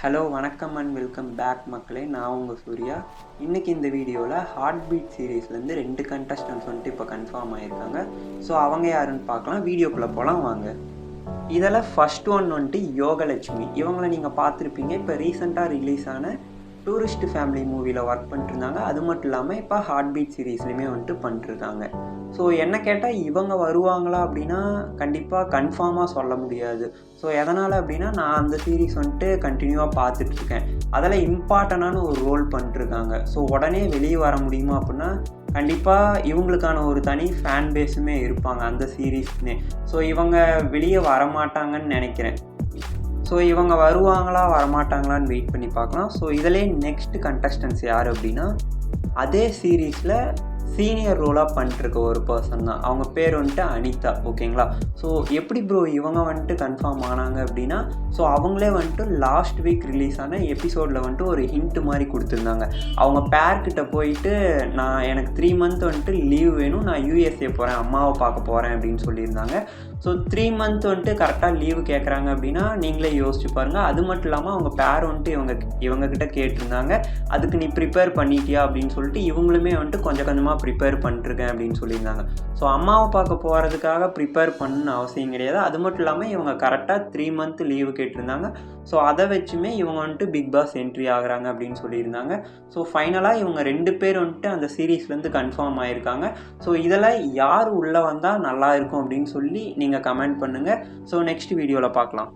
Hello வணக்கம் and welcome back மக்களே. நான் உங்கள் சூர்யா. இன்றைக்கி இந்த வீடியோவில் ஹார்ட் பீட் சீரீஸ்லேருந்து 2 கண்டஸ்டன்ட்ஸ் வந்துட்டு இப்போ கன்ஃபார்ம் ஆகியிருக்காங்க. ஸோ அவங்க யாருன்னு பார்க்கலாம். வீடியோக்குள்ளே போகலாம் வாங்க. இதில் ஃபர்ஸ்ட் ஒன் வந்துட்டு யோகலட்சுமி. இவங்களை நீங்கள் பார்த்துருப்பீங்க. இப்போ ரீசெண்டாக ரிலீஸ் ஆன டூரிஸ்ட் ஃபேமிலி மூவியில் ஒர்க் பண்ணிட்டுருந்தாங்க. அது மட்டும் இல்லாமல் இப்போ ஹார்ட் பீட் சீரீஸ்லையுமே வந்துட்டு பண்ணிட்டுருக்காங்க. ஸோ என்ன கேட்டால் இவங்க வருவாங்களா அப்படின்னா கண்டிப்பாக கன்ஃபார்மாக சொல்ல முடியாது. ஸோ எதனால் அப்படின்னா நான் அந்த சீரீஸ் வந்துட்டு கண்டினியூவாக பார்த்துட்ருக்கேன். அதில் இம்பார்ட்டண்டான ஒரு ரோல் பண்ணிட்டுருக்காங்க. ஸோ உடனே வெளியே வர முடியுமா அப்படின்னா கண்டிப்பாக இவங்களுக்கான ஒரு தனி ஃபேன் பேஸுமே இருப்பாங்க அந்த சீரீஸ்னே. ஸோ இவங்க வெளியே வரமாட்டாங்கன்னு நினைக்கிறேன். ஸோ இவங்க வருவாங்களா வரமாட்டாங்களான்னு வெயிட் பண்ணி பார்க்கலாம். ஸோ இதிலே நெக்ஸ்ட் கண்டஸ்டன்ஸ் யார் அப்படின்னா அதே சீரீஸில் சீனியர் ரோலாக பண்ணிட்டுருக்க ஒரு பர்சன் தான். அவங்க பேர் வந்துட்டு அனிதா. ஓகேங்களா. ஸோ எப்படி ப்ரோ இவங்க வந்துட்டு கன்ஃபார்ம் ஆனாங்க அப்படின்னா ஸோ அவங்களே வந்துட்டு லாஸ்ட் வீக் ரிலீஸ் ஆன எபிசோடில் வந்துட்டு ஒரு ஹிண்ட் மாதிரி கொடுத்துருந்தாங்க. அவங்க பேர்கிட்ட போயிட்டு எனக்கு 3 மந்த் வந்துட்டு லீவ் வேணும், நான் யூஎஸ்ஏ போகிறேன், அம்மாவை பார்க்க போகிறேன் அப்படின்னு சொல்லியிருந்தாங்க. ஸோ 3 மந்த் வந்துட்டு கரெக்டாக லீவு கேட்குறாங்க அப்படின்னா நீங்களே யோசிச்சு பாருங்கள். அது மட்டும் இல்லாமல் அவங்க பேர் வந்துட்டு இவங்கக்கிட்ட கேட்டிருந்தாங்க, அதுக்கு நீ ப்ரிப்பேர் பண்ணிட்டியா அப்படின்னு சொல்லிட்டு இவங்களுமே வந்துட்டு கொஞ்சம் கொஞ்சமாக ப்ரிப்பேர் பண்ணிட்டுருக்கேன் அப்படின்னு சொல்லியிருந்தாங்க. ஸோ அம்மாவை பார்க்க போகிறதுக்காக ப்ரிப்பேர் பண்ணணும்னு அவசியம் கிடையாது. அது மட்டும் இல்லாமல் இவங்க கரெக்டாக 3 மந்த் லீவு கேட்டிருந்தாங்க. ஸோ அதை வச்சுமே இவங்க வந்துட்டு பிக் பாஸ் என்ட்ரி ஆகுறாங்க அப்படின்னு சொல்லியிருந்தாங்க. ஸோ ஃபைனலாக இவங்க 2 பேர் வந்துட்டு அந்த சீரீஸ்லேருந்து கன்ஃபார்ம் ஆகியிருக்காங்க. ஸோ இதில் யார் உள்ளே வந்தால் நல்லா இருக்கும் அப்படின்னு சொல்லி நீங்கள் கமெண்ட் பண்ணுங்கள். ஸோ நெக்ஸ்ட் வீடியோவில் பார்க்கலாம்.